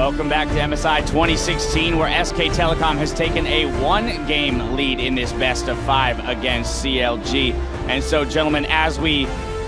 Welcome back to MSI 2016, where SKTelecom has taken a one-game lead in this best of 5 against CLG. And so, gentlemen, as we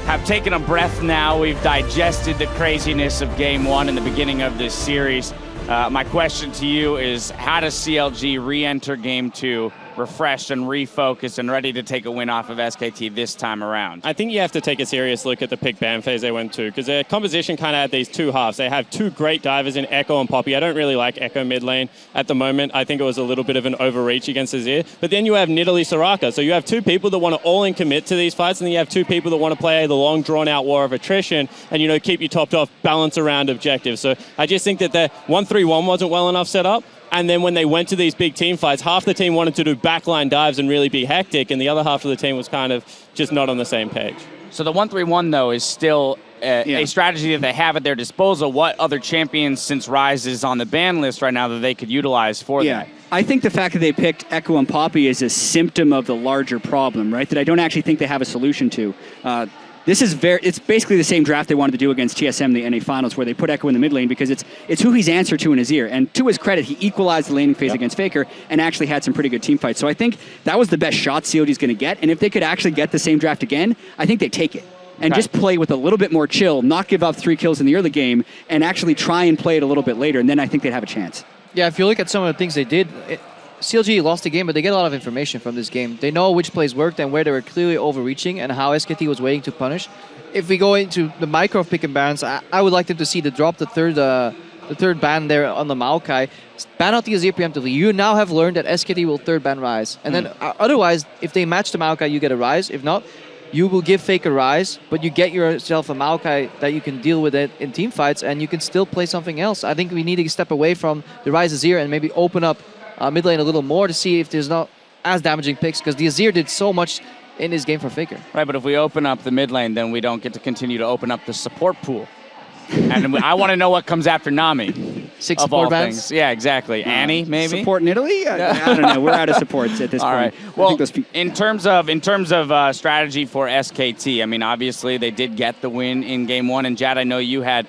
have taken a breath now, we've digested the craziness of Game 1 in the beginning of this series. My question to you is, how does CLG re-enter Game 2 refreshed and refocused and ready to take a win off of SKT this time around? I think you have to take a serious look at the pick ban phase they went to, because their composition kind of had these two halves. They have two great divers in Echo and Poppy. I don't really like Echo mid lane at the moment. I think it was a little bit of an overreach against Azir. But then you have Nidalee Soraka. So you have two people that want to all-in commit to these fights, and then you have two people that want to play the long, drawn-out war of attrition and, you know, keep you topped off, balance around objectives. So I just think that the 1-3-1 wasn't well enough set up. And then when they went to these big team fights, half the team wanted to do backline dives and really be hectic, and the other half of the team was kind of just not on the same page. So the 1-3-1, though, is still a strategy that they have at their disposal. What other champions, since Ryze is on the ban list right now, that they could utilize for that? I think the fact that they picked Echo and Poppy is a symptom of the larger problem, right? That I don't actually think they have a solution to. It's basically the same draft they wanted to do against TSM in the NA Finals, where they put Echo in the mid lane because it's who he's answered to in his ear. And to his credit, he equalized the laning phase against Faker and actually had some pretty good team fights. So I think that was the best shot CLG's going to get. And if they could actually get the same draft again, I think they take it. And just play with a little bit more chill, not give up 3 kills in the early game, and actually try and play it a little bit later. And then I think they'd have a chance. Yeah, if you look at some of the things they did, CLG lost the game, but they get a lot of information from this game. They know which plays worked and where they were clearly overreaching and how SKT was waiting to punish. If we go into the micro pick and bans, I would like them to see the drop the third ban there on the Maokai. Ban out the Azir preemptively. You now have learned that SKT will third ban Ryze. And then otherwise, if they match the Maokai, you get a Ryze. If not, you will give Fake a Ryze, but you get yourself a Maokai that you can deal with it in team fights, and you can still play something else. I think we need to step away from the Ryze Azir and maybe open up mid lane a little more to see if there's not as damaging picks, because the Azir did so much in this game for Faker. Right, but if we open up the mid lane, then we don't get to continue to open up the support pool. And I want to know what comes after Nami. 6 support bans? Yeah, exactly. Annie, maybe? Support in Italy? I don't know. We're out of supports at this point. All right. Well, in terms of strategy for SKT, I mean, obviously they did get the win in Game 1. And Jad, I know you had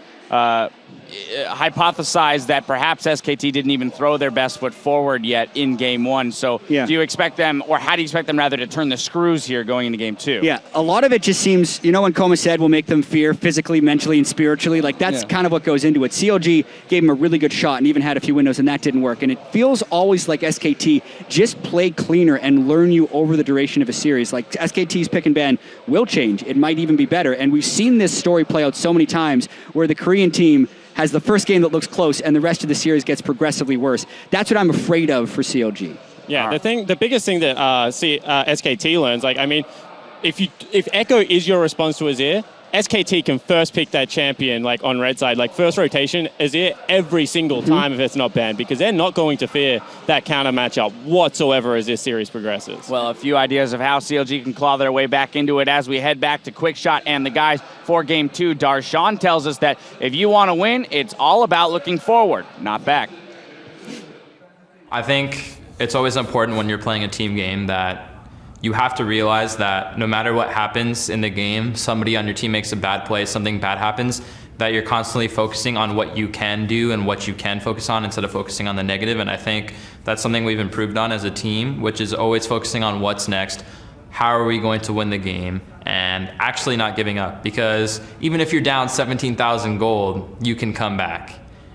hypothesized that perhaps SKT didn't even throw their best foot forward yet in Game 1. So do you expect them, or how do you expect them rather, to turn the screws here going into Game 2? Yeah, a lot of it just seems, you know, when Koma said we'll make them fear physically, mentally, and spiritually, like that's kind of what goes into it. CLG gave them a really good shot and even had a few windows, and that didn't work. And it feels always like SKT just play cleaner and learn you over the duration of a series. Like SKT's pick and ban will change. It might even be better. And we've seen this story play out so many times where the Korean team has the first game that looks close and the rest of the series gets progressively worse. That's what I'm afraid of for CLG. Yeah, the biggest thing that SKT learns, like, I mean, if Echo is your response to Azir, SKT can first pick that champion, like on red side, like first rotation, Azir every single time if it's not banned, because they're not going to fear that counter matchup whatsoever as this series progresses. Well, a few ideas of how CLG can claw their way back into it as we head back to Quickshot and the guys for Game 2. Darshan tells us that if you want to win, it's all about looking forward, not back. I think it's always important when you're playing a team game that you have to realize that no matter what happens in the game, somebody on your team makes a bad play, something bad happens, that you're constantly focusing on what you can do and what you can focus on instead of focusing on the negative. And I think that's something we've improved on as a team, which is always focusing on what's next, how are we going to win the game, and actually not giving up. Because even if you're down 17,000 gold, you can come back.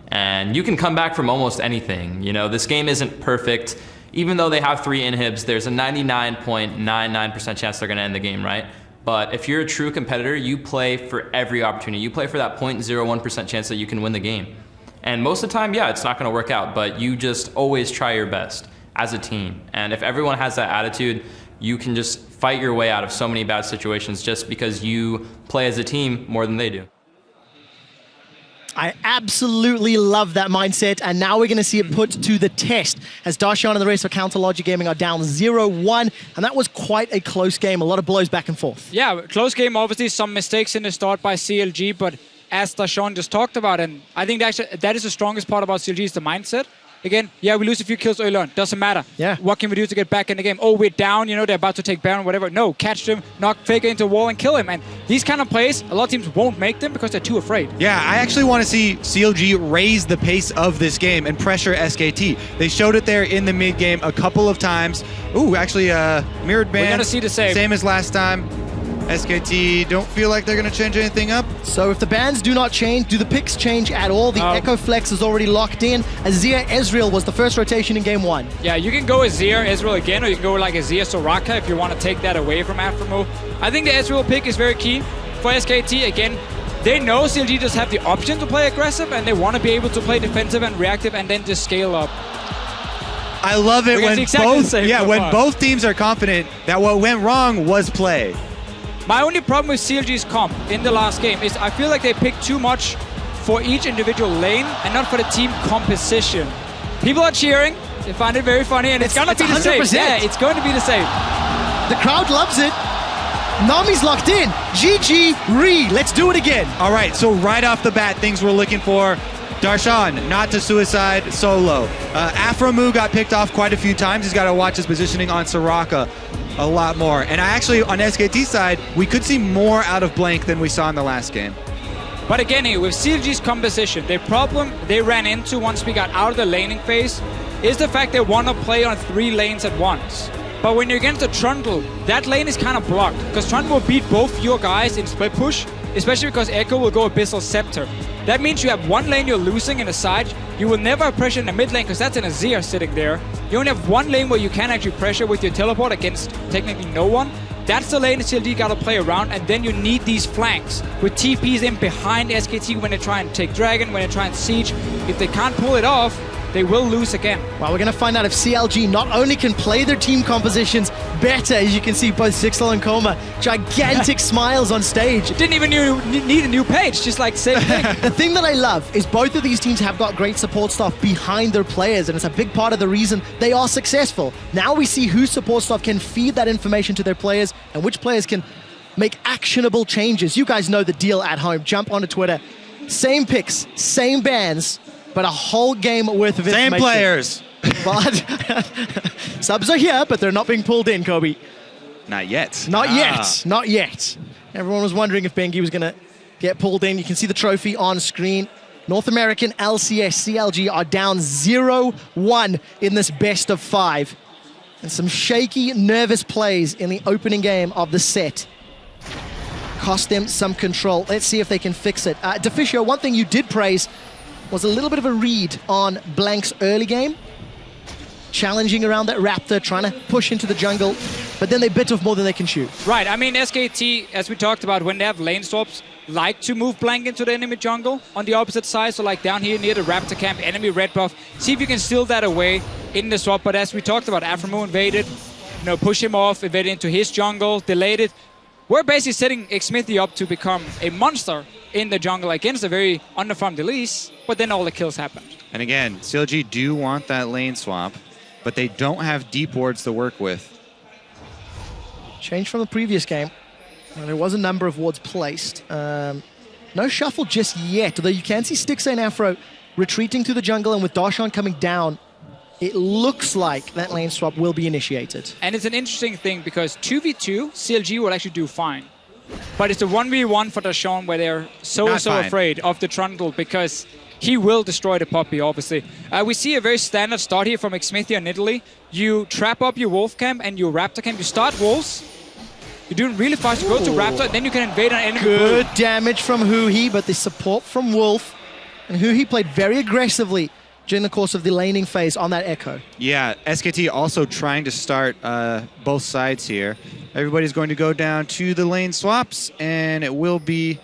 And you can come back from almost anything. You know, this game isn't perfect. Even though they have 3 inhibs, there's a 99.99% chance they're going to end the game, right? But if you're a true competitor, you play for every opportunity. You play for that 0.01% chance that you can win the game. And most of the time, yeah, it's not going to work out, but you just always try your best as a team. And if everyone has that attitude, you can just fight your way out of so many bad situations just because you play as a team more than they do. I absolutely love that mindset, and now we're going to see it put to the test as Darshan and the rest of Counter Logic Gaming are down 0-1, and that was quite a close game, a lot of blows back and forth. Yeah, close game, obviously some mistakes in the start by CLG, but as Darshan just talked about, and I think that is the strongest part about CLG is the mindset. again, yeah, we lose a few kills early on. Doesn't matter. Yeah. What can we do to get back in the game? Oh, we're down. You know, they're about to take Baron, whatever. No, catch them, knock Faker into a wall and kill him. And these kind of plays, a lot of teams won't make them because they're too afraid. Yeah, I actually want to see CLG raise the pace of this game and pressure SKT. They showed it there in the mid game a couple of times. Ooh, actually, mirrored ban. We're gonna see the same. Same as last time. SKT don't feel like they're going to change anything up. So if the bans do not change, do the picks change at all? The Echo Flex is already locked in. Azir Ezreal was the first rotation in game 1. Yeah, you can go Azir Ezreal again, or you can go like Azir Soraka if you want to take that away from Aframo. I think the Ezreal pick is very key for SKT. Again, they know CLG just have the option to play aggressive, and they want to be able to play defensive and reactive and then just scale up. I love it when when both teams are confident that what went wrong was play. My only problem with CLG's comp in the last game is I feel like they picked too much for each individual lane and not for the team composition. People are cheering, they find it very funny, and it's going to be the same. Yeah, it's going to be the same. The crowd loves it. Nami's locked in. GG, Re, let's do it again. All right, so right off the bat, things we're looking for. Darshan, not to suicide, solo. Aframu got picked off quite a few times. He's got to watch his positioning on Soraka a lot more. And actually, on SKT side, we could see more out of Blank than we saw in the last game. But again, with CLG's composition, the problem they ran into once we got out of the laning phase is the fact they want to play on 3 lanes at once. But when you're against a Trundle, that lane is kind of blocked, because Trundle will beat both your guys in split push, especially because Echo will go Abyssal Scepter. That means you have one lane you're losing in the side. You will never have pressure in the mid lane because that's an Azir sitting there. You only have one lane where you can actually pressure with your teleport against technically no one. That's the lane CLG got to play around, and then you need these flanks with TPs in behind SKT when they try and take Dragon, when they try and siege. If they can't pull it off, they will lose again. Well, we're going to find out if CLG not only can play their team compositions better, as you can see both Sixel and Koma, gigantic smiles on stage. Didn't even need a new page, just like same thing. The thing that I love is both of these teams have got great support staff behind their players, and it's a big part of the reason they are successful. Now we see whose support staff can feed that information to their players and which players can make actionable changes. You guys know the deal at home. Jump onto Twitter. Same picks, same bans, but a whole game worth of information. Same players. But subs are here, but they're not being pulled in, Kobe. Not yet. Not yet. Not yet. Everyone was wondering if Bengi was going to get pulled in. You can see the trophy on screen. North American LCS CLG are down 0-1 in this best of 5. And some shaky, nervous plays in the opening game of the set cost them some control. Let's see if they can fix it. Deficio, one thing you did praise was a little bit of a read on Blank's early game. Challenging around that Raptor, trying to push into the jungle, but then they bit off more than they can shoot. Right, I mean, SKT, as we talked about, when they have lane swaps, like to move Blank into the enemy jungle on the opposite side, so like down here near the Raptor camp, enemy red buff, see if you can steal that away in the swap. But as we talked about, Aframo invaded, push him off, invaded into his jungle, delayed it. We're basically setting Xmithy up to become a monster in the jungle against a very underfarmed Elise, but then all the kills happened. And again, CLG do want that lane swap, but they don't have deep wards to work with. Change from the previous game. Well, there was a number of wards placed. No shuffle just yet, although you can see Stixxay and Afro retreating to the jungle, and with Darshan coming down, it looks like that lane swap will be initiated. And it's an interesting thing because 2v2, CLG will actually do fine. But it's a 1v1 for Darshan where they're so afraid of the Trundle because he will destroy the Poppy, obviously. We see a very standard start here from Xmithy and Italy. You trap up your Wolf camp and your Raptor camp. You start Wolves. You're doing really fast. You go to Raptor, then you can invade an enemy. Good damage from Huhi, but the support from Wolf. And Huhi played very aggressively during the course of the laning phase on that Echo. Yeah, SKT also trying to start both sides here. Everybody's going to go down to the lane swaps, and it will be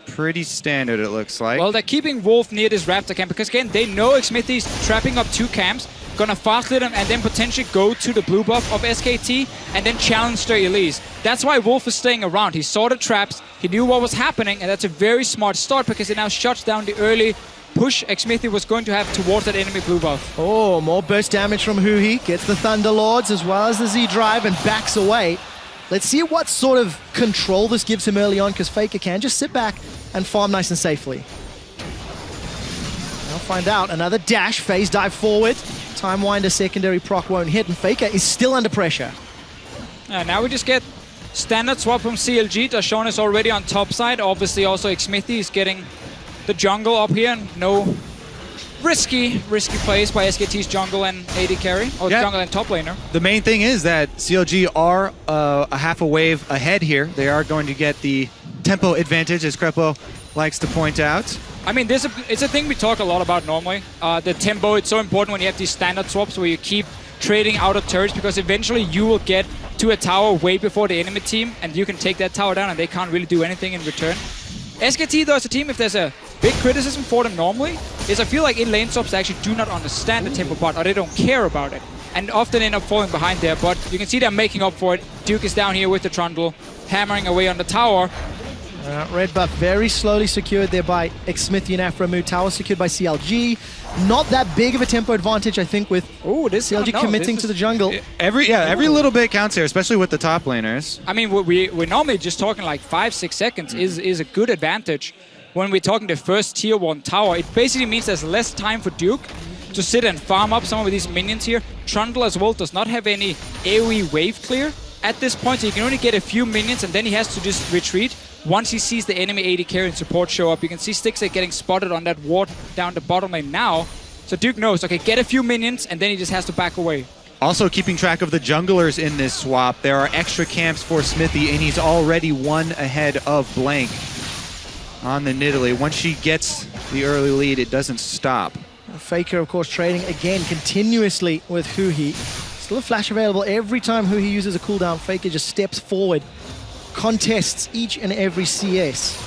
pretty standard, it looks like. Well, they're keeping Wolf near this Raptor camp because, again, they know Xmithy's trapping up 2 camps, gonna fast lead them and then potentially go to the blue buff of SKT and then challenge their Elise. That's why Wolf is staying around. He saw the traps, he knew what was happening, and that's a very smart start because it now shuts down the early push Xmithy was going to have towards that enemy blue buff. Oh, more burst damage from Huhi. Gets the Thunder Lords as well as the Z drive and backs away. Let's see what sort of control this gives him early on, because Faker can just sit back and farm nice and safely. I'll find out. Another dash, phase dive forward. Time Winder secondary proc won't hit, and Faker is still under pressure. Now we just get standard swap from CLG. Dashawn is already on top side. Obviously also Xmithy is getting the jungle up here. No risky plays by SKT's jungle and AD carry, or jungle and top laner. The main thing is that CLG are a half a wave ahead here. They are going to get the tempo advantage, as Crepo likes to point out. I mean, it's a thing we talk a lot about normally. The tempo, it's so important when you have these standard swaps where you keep trading out of turrets, because eventually you will get to a tower way before the enemy team, and you can take that tower down and they can't really do anything in return. SKT, though, as a team, if there's a big criticism for them normally, is I feel like in lane swaps they actually do not understand the tempo part, or they don't care about it, and often end up falling behind there. But you can see they're making up for it. Duke is down here with the trundle, hammering away on the tower. Red buff very slowly secured there by Xmithy and Aframu. Tower secured by CLG. Not that big of a tempo advantage, I think, with CLG committing to the jungle. Every little bit counts here, especially with the top laners. I mean, we're normally just talking like 5-6 seconds is a good advantage. When we're talking the first tier 1 tower, it basically means there's less time for Duke to sit and farm up some of these minions here. Trundle as well does not have any AoE wave clear at this point, so he can only get a few minions, and then he has to just retreat once he sees the enemy AD carry and support show up. You can see Stixxay getting spotted on that ward down the bottom lane now. So Duke knows, okay, get a few minions, and then he just has to back away. Also keeping track of the junglers in this swap. There are extra camps for Xmithy, and he's already one ahead of Blank on the Nidalee. Once she gets the early lead, it doesn't stop. Faker, of course, trading again continuously with Huhi. Still a flash available every time Huhi uses a cooldown. Faker just steps forward, contests each and every CS.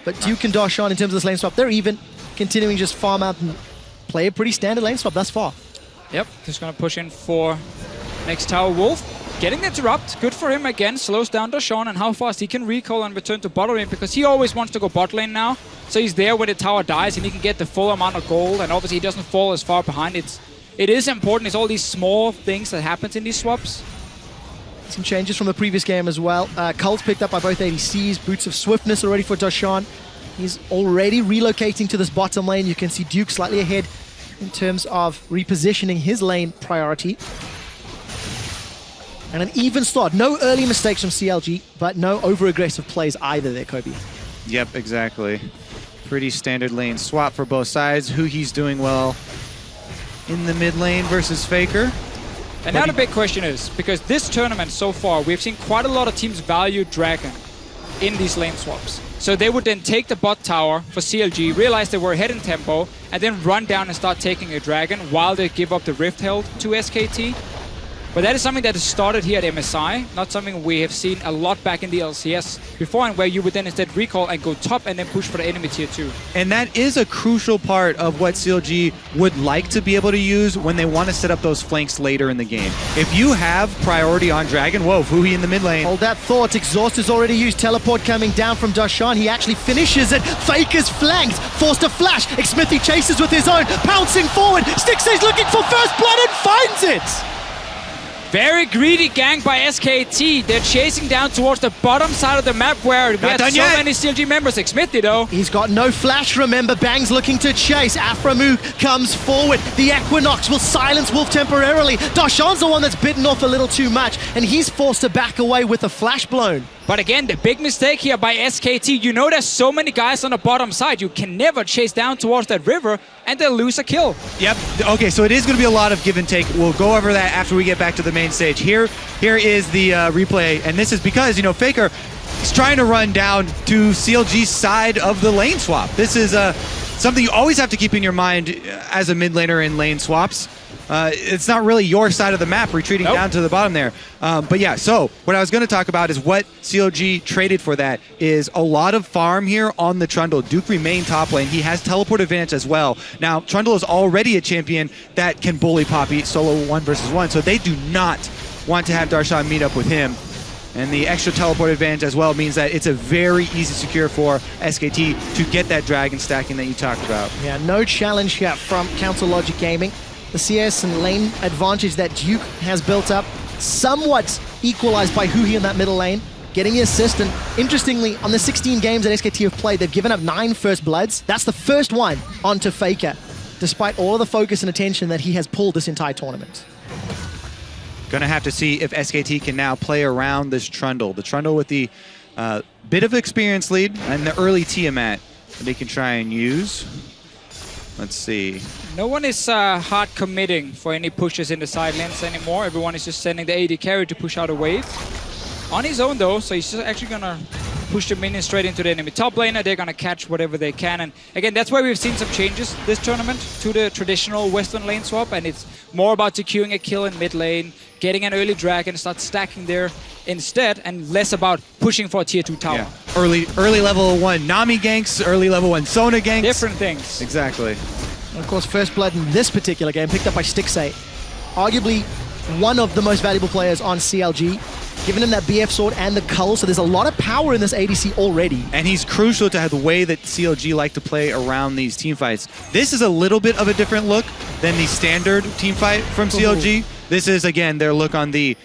But Duke and Dashawn, in terms of this lane swap, they're even continuing just farm out and play a pretty standard lane swap thus far. Yep, just gonna push in for next tower Wolf. Getting the interrupt, good for him again, slows down Dashawn and how fast he can recall and return to bot lane, because he always wants to go bot lane now. So he's there when the tower dies and he can get the full amount of gold, and obviously he doesn't fall as far behind. It is important, it's all these small things that happens in these swaps. Some changes from the previous game as well. Cult's picked up by both ADCs, Boots of Swiftness already for Dashawn. He's already relocating to this bottom lane. You can see Duke slightly ahead in terms of repositioning his lane priority. And an even start. No early mistakes from CLG, but no over-aggressive plays either there, Kobe. Yep, exactly. Pretty standard lane swap for both sides. Huhi's doing well in the mid lane versus Faker. And now the big question is, because this tournament so far, we've seen quite a lot of teams value Dragon in these lane swaps. So they would then take the bot tower for CLG, realize they were ahead in tempo, and then run down and start taking a Dragon while they give up the Rift Held to SKT. But that is something that has started here at MSI, not something we have seen a lot back in the LCS before, and where you would then instead recall and go top and then push for the enemy tier 2. And that is a crucial part of what CLG would like to be able to use when they want to set up those flanks later in the game. If you have priority on Dragon, whoa, Fuhi in the mid lane. Hold that thought. Exhaust is already used. Teleport coming down from Dashawn. He actually finishes it. Faker's flanked. Forced to flash. Xmithy chases with his own. Pouncing forward. Stixxay's looking for first blood and finds it. Very greedy gang by SKT. They're chasing down towards the bottom side of the map where we had so many CLG members. Xmithy though. He's got no flash, remember. Bang's looking to chase. Aframu comes forward. The Equinox will silence Wolf temporarily. Dashawn's the one that's bitten off a little too much, and he's forced to back away with a flash blown. But again, the big mistake here by SKT, you know there's so many guys on the bottom side, you can never chase down towards that river and they'll lose a kill. Yep, okay, so it is going to be a lot of give and take. We'll go over that after we get back to the main stage. Here is the replay, and this is because, you know, Faker is trying to run down to CLG's side of the lane swap. This is something you always have to keep in your mind as a mid laner in lane swaps. It's not really your side of the map retreating down to the bottom there. But yeah, so what I was going to talk about is what CLG traded for that is a lot of farm here on the Trundle. Duke remained top lane. He has teleport advantage as well. Now, Trundle is already a champion that can bully Poppy solo 1 versus 1, so they do not want to have Dashawn meet up with him. And the extra teleport advantage as well means that it's a very easy secure for SKT to get that dragon stacking that you talked about. Yeah, no challenge here from Council Logic Gaming. The CS and lane advantage that Duke has built up, somewhat equalized by Huhi in that middle lane, getting the assist, and interestingly, on the 16 games that SKT have played, they've given up 9 first bloods. That's the first one onto Faker, despite all of the focus and attention that he has pulled this entire tournament. Gonna have to see if SKT can now play around this Trundle. The Trundle with the bit of experience lead and the early Tiamat that they can try and use. Let's see. No one is hard committing for any pushes in the side lanes anymore. Everyone is just sending the AD carry to push out a wave. On his own though, so he's just actually gonna push the minions straight into the enemy top laner. They're gonna catch whatever they can. And again, that's why we've seen some changes this tournament to the traditional Western lane swap. And it's more about securing a kill in mid lane, getting an early drag and start stacking there instead, and less about pushing for a tier 2 tower. Yeah. Early level 1 Nami ganks, early level 1 Sona ganks. Different things. Exactly. And of course, first blood in this particular game picked up by Stixay. Arguably one of the most valuable players on CLG, giving him that BF sword and the cull, so there's a lot of power in this ADC already. And he's crucial to have the way that CLG like to play around these team fights. This is a little bit of a different look than the standard team fight from CLG. This is, again, their look on the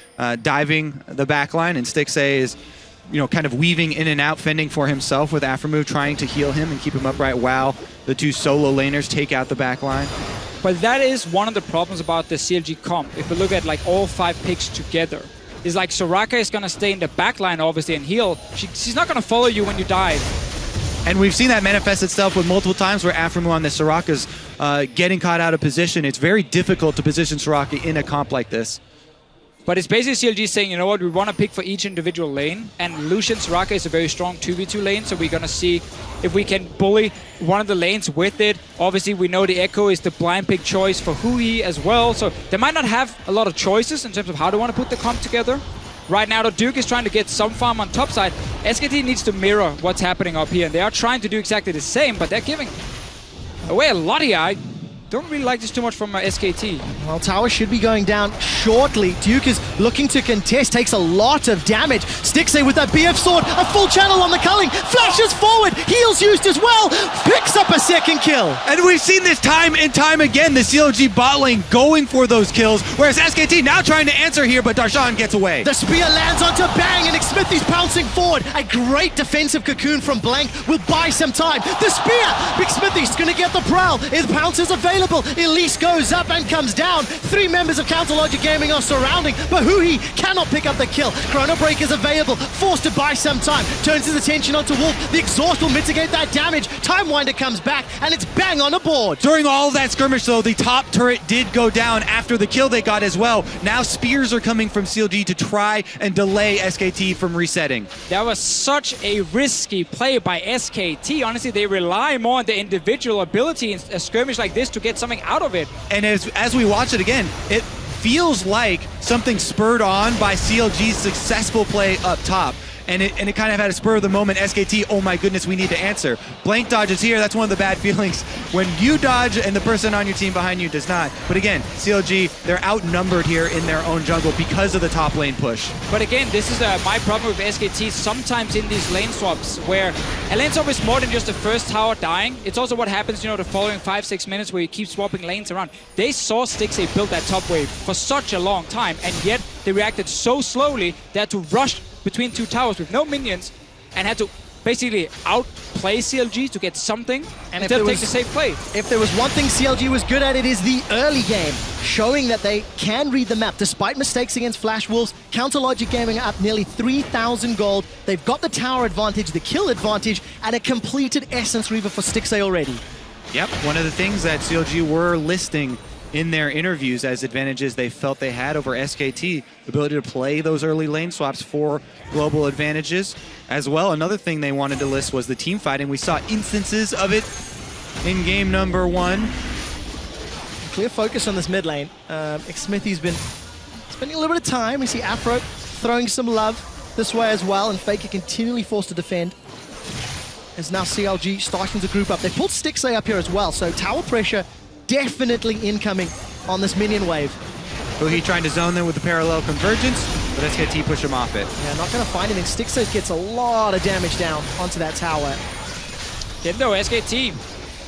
diving the backline, and Stixay is, you know, kind of weaving in and out, fending for himself with Afromove, trying to heal him and keep him upright while the 2 solo laners take out the backline. But that is one of the problems about the CLG comp. If we look at like all 5 picks together, is like Soraka is going to stay in the backline obviously and heal. She's not going to follow you when you dive. And we've seen that manifest itself with multiple times where Afromove on the Soraka's getting caught out of position. It's very difficult to position Soraka in a comp like this. But it's basically CLG saying, you know what, we want to pick for each individual lane, and Lucian Soraka is a very strong 2v2 lane, so we're going to see if we can bully one of the lanes with it. Obviously, we know the Echo is the blind pick choice for Hui as well, so they might not have a lot of choices in terms of how they want to put the comp together. Right now, the Duke is trying to get some farm on top side. SKT needs to mirror what's happening up here, and they are trying to do exactly the same, but they're giving away a lot here. I don't really like this too much from SKT. Well, tower should be going down shortly. Duke is looking to contest, takes a lot of damage. Stixay with that BF sword, a full channel on the culling, flashes forward, heals used as well, picks up a second kill. And we've seen this time and time again, the CLG bot lane going for those kills, whereas SKT now trying to answer here, but Darshan gets away. The spear lands onto Bang, and Xmithy's pouncing forward. A great defensive cocoon from Blank will buy some time. The spear! Xmithy's gonna get the prowl. His pounce is available. Elise goes up and comes down. 3 members of Counterlogic Gaming are surrounding, but Hui cannot pick up the kill. Chrono Break is available, forced to buy some time. Turns his attention onto Wolf. The exhaust will mitigate that damage. Time Winder comes back, and it's Bang on the board. During all of that skirmish, though, the top turret did go down after the kill they got as well. Now spears are coming from CLG to try and delay SKT from resetting. That was such a risky play by SKT. Honestly, they rely more on the individual ability in a skirmish like this to get something out of it. And as we watch it again, it feels like something spurred on by CLG's successful play up top. And it kind of had a spur of the moment SKT, oh my goodness, we need to answer. Blank dodges here, that's one of the bad feelings when you dodge and the person on your team behind you does not. But again, CLG, they're outnumbered here in their own jungle because of the top lane push. But again, this is my problem with SKT sometimes in these lane swaps, where a lane swap is more than just the first tower dying. It's also what happens, you know, the following 5-6 minutes where you keep swapping lanes around. They saw Stixay build that top wave for such a long time, and yet they reacted so slowly they had to rush between 2 towers with no minions and had to basically outplay CLG to get something and instead of take the safe play. If there was one thing CLG was good at, it is the early game, showing that they can read the map. Despite mistakes against Flash Wolves, Counterlogic Gaming are up nearly 3,000 gold. They've got the tower advantage, the kill advantage, and a completed Essence Reaver for Stixay already. Yep, one of the things that CLG were listing in their interviews as advantages they felt they had over SKT, the ability to play those early lane swaps for global advantages. As well, another thing they wanted to list was the team fight, and we saw instances of it in game number 1. Clear focus on this mid lane. Xmithy's been spending a little bit of time. We see Afro throwing some love this way as well, and Faker continually forced to defend. As now CLG starting to group up. They pulled Stixay up here as well, so tower pressure definitely incoming on this minion wave. Hui trying to zone them with the parallel convergence, but SKT push him off it. Yeah, not going to find anything. Stixay gets a lot of damage down onto that tower. Then though, SKT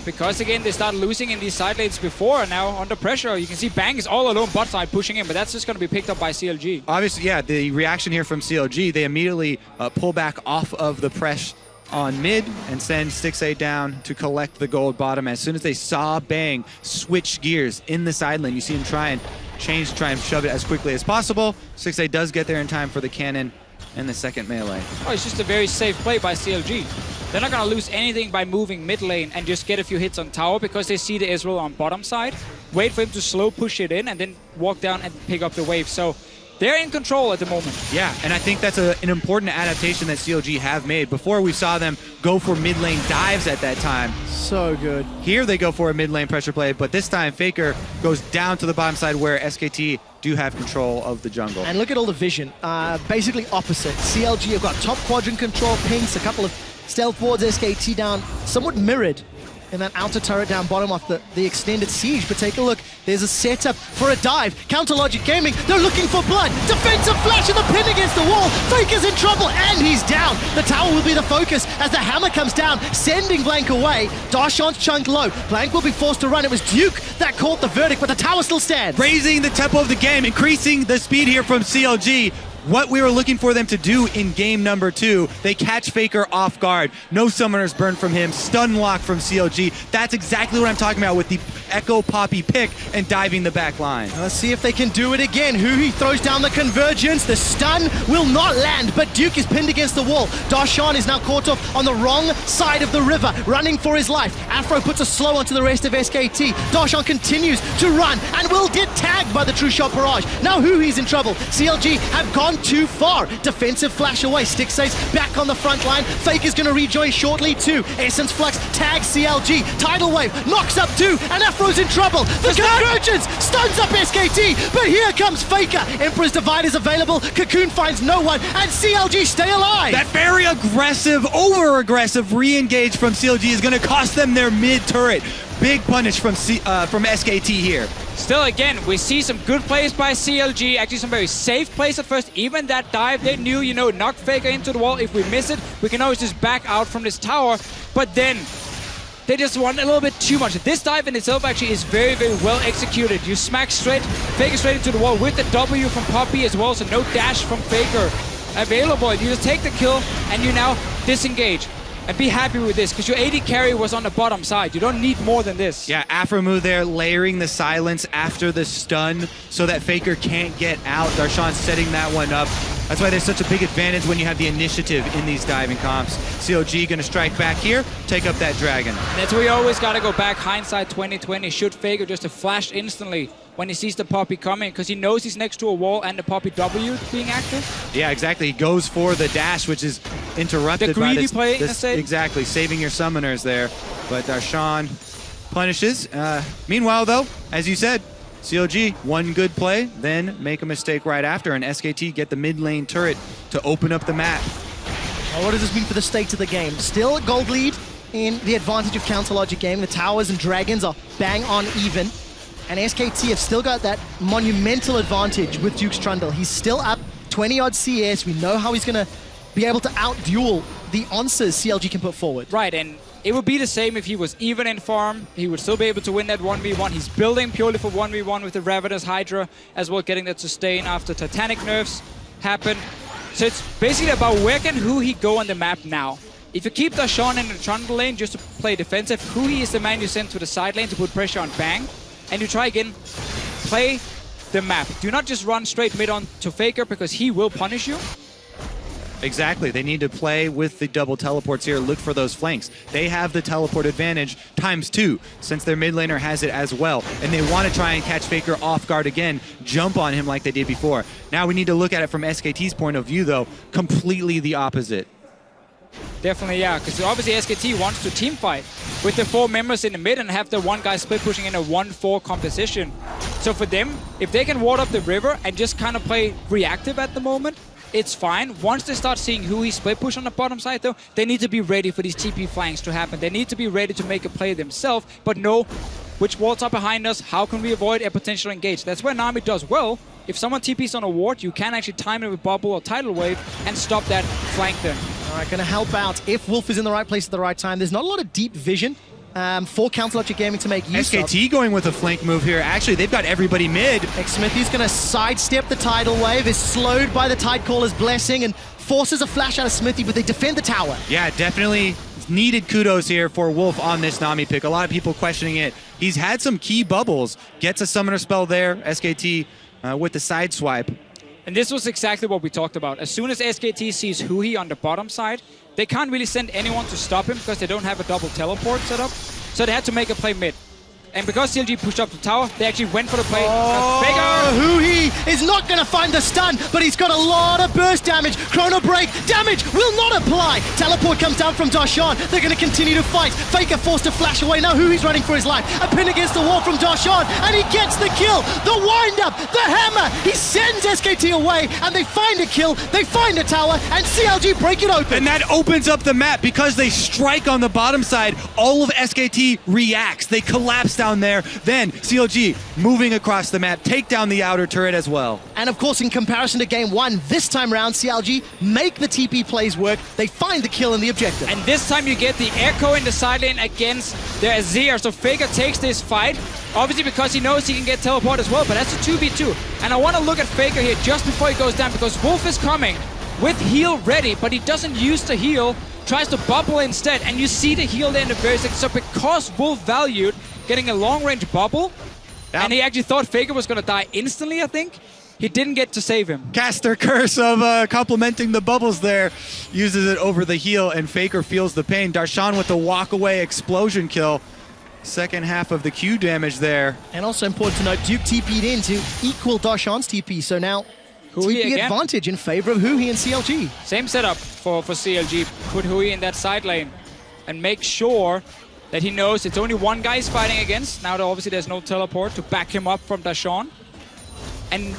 because again they started losing in these side lanes before, and now under pressure. You can see Bang is all alone bot side pushing in, but that's just going to be picked up by CLG. Obviously, yeah, the reaction here from CLG, they immediately pull back off of the press on mid and send 6A down to collect the gold bottom. As soon as they saw Bang switch gears in the side lane, you see him try and shove it as quickly as possible. 6A does get there in time for the cannon and the second melee. Oh, it's just a very safe play by CLG. They're not going to lose anything by moving mid lane and just get a few hits on tower because they see the Israel on bottom side, wait for him to slow push it in, and then walk down and pick up the wave. So they're in control at the moment. Yeah, and I think that's an important adaptation that CLG have made. Before we saw them go for mid lane dives at that time. So good. Here they go for a mid lane pressure play, but this time Faker goes down to the bottom side where SKT do have control of the jungle. And look at all the vision. Basically opposite. CLG have got top quadrant control, pinks, a couple of stealth wards, SKT down, somewhat mirrored in that outer turret down bottom off the extended siege. But take a look, there's a setup for a dive. CounterLogic Gaming, they're looking for blood. Defensive flash and the pin against the wall. Faker's in trouble and he's down. The tower will be the focus as the hammer comes down, sending Blank away. Darshan's chunked low. Blank will be forced to run. It was Duke that caught the verdict, but the tower still stands. Raising the tempo of the game, increasing the speed here from CLG. What we were looking for them to do in game number 2, they catch Faker off guard. No summoners burn from him, stun lock from CLG. That's exactly what I'm talking about with the Echo Poppy pick and diving the back line. Let's see if they can do it again. Huhi throws down the convergence. The stun will not land, but Duke is pinned against the wall. Darshan is now caught up on the wrong side of the river, running for his life. Afro puts a slow onto the rest of SKT. Darshan continues to run and will get tagged by the True Shot Barrage. Now Huhi's in trouble. CLG have gone too far. Defensive flash away. Stick saves back on the front line. Fake is going to rejoin shortly too. Essence Flux tags CLG. Tidal Wave knocks up 2 and Afro's in trouble. The convergence stuns up SKT, but here comes Faker. Emperor's Divide is available. Cocoon finds no one and CLG stay alive. That very aggressive, over-aggressive re-engage from CLG is going to cost them their mid-turret. Big punish from SKT here. Still, again, we see some good plays by CLG, actually some very safe plays at first. Even that dive, they knew, knock Faker into the wall. If we miss it, we can always just back out from this tower. But then, they just want a little bit too much. This dive in itself actually is very, very well executed. You smack Faker straight into the wall with the W from Poppy as well, so no dash from Faker available. You just take the kill, and you now disengage. And be happy with this, because your AD carry was on the bottom side. You don't need more than this. Yeah, Afromu there layering the silence after the stun so that Faker can't get out. Darshan setting that one up. That's why there's such a big advantage when you have the initiative in these diving comps. CLG gonna strike back here, take up that dragon. That's where you always gotta go back, hindsight 2020. Shoot Faker just to flash instantly when he sees the Poppy coming, because he knows he's next to a wall and the Poppy W being active. Yeah, exactly. He goes for the dash, which is interrupted the greedy by this. play instead. Exactly, saving your summoners there. But Darshan punishes. Meanwhile, though, as you said, CLG, one good play, then make a mistake right after, and SKT get the mid lane turret to open up the map. Well, what does this mean for the state of the game? Still a gold lead in the advantage of CounterLogic Gaming. The towers and dragons are bang on even. And SKT have still got that monumental advantage with Duke's Trundle. He's still up 20-odd CS. We know how he's going to be able to out-duel the answers CLG can put forward. Right, and it would be the same if he was even in farm. He would still be able to win that 1v1. He's building purely for 1v1 with the Ravenous Hydra, as well getting that sustain after Titanic nerfs happen. So it's basically about where can Huhi go on the map now. If you keep Darshan in the Trundle lane just to play defensive, Huhi is the man you send to the side lane to put pressure on Bang. And you try again, play the map. Do not just run straight mid on to Faker, because he will punish you. Exactly. They need to play with the double teleports here, look for those flanks. They have the teleport advantage ×2, since their mid laner has it as well. And they want to try and catch Faker off guard again, jump on him like they did before. Now we need to look at it from SKT's point of view, though, completely the opposite. Definitely, yeah, because obviously SKT wants to team fight with the 4 members in the mid and have the one guy split pushing in a 1-4 composition. So for them, if they can ward up the river and just kind of play reactive at the moment, it's fine. Once they start seeing Huhi split push on the bottom side, though, they need to be ready for these TP flanks to happen. They need to be ready to make a play themselves, but know which wards are behind us, how can we avoid a potential engage. That's where Nami does well. If someone TPs on a ward, you can actually time it with Bubble or Tidal Wave and stop that flank then. All right, going to help out if Wolf is in the right place at the right time. There's not a lot of deep vision for CLG Gaming to make use of. SKT going with a flank move here. Actually, they've got everybody mid. Smithy's going to sidestep the tidal wave, is slowed by the Tidecaller's blessing, and forces a flash out of Smithy, but they defend the tower. Yeah, definitely needed kudos here for Wolf on this Nami pick. A lot of people questioning it. He's had some key bubbles. Gets a summoner spell there, SKT with the side swipe. And this was exactly what we talked about. As soon as SKT sees Hui on the bottom side, they can't really send anyone to stop him because they don't have a double teleport set up. So they had to make a play mid. And because CLG pushed up the tower, they actually went for the play. Hui is not going to find the stun, but he's got a lot of burst damage. Chrono Break damage will not apply. Teleport comes down from Darshan. They're going to continue to fight. Faker forced to flash away. Now Hui's running for his life. A pin against the wall from Darshan, and he gets the kill. The wind-up, the hammer. He sends SKT away, and they find a kill. They find a tower, and CLG break it open. And that opens up the map because they strike on the bottom side. All of SKT reacts. They collapse down there. Then CLG moving across the map, take down the outer turret as well. And of course, in comparison to game one, this time round, CLG make the TP plays work. They find the kill and the objective. And this time you get the Echo in the side lane against the Azir. So Faker takes this fight, obviously because he knows he can get teleport as well, but that's a 2v2. And I want to look at Faker here just before he goes down, because Wolf is coming with heal ready, but he doesn't use the heal, tries to bubble instead, and you see the heal there in the very second. So because Wolf valued getting a long-range bubble, and he actually thought Faker was going to die instantly, I think, he didn't get to save him. Caster curse of complementing the bubbles there. Uses it over the heal, and Faker feels the pain. Darshan with the walk-away explosion kill. Second half of the Q damage there. And also important to note, Duke TP'd in to equal Darshan's TP, so now Hui TP again. advantage in favor of Hui and CLG. Same setup for CLG. Put Hui in that side lane and make sure that he knows it's only one guy he's fighting against. Now obviously there's no teleport to back him up from Darshan. And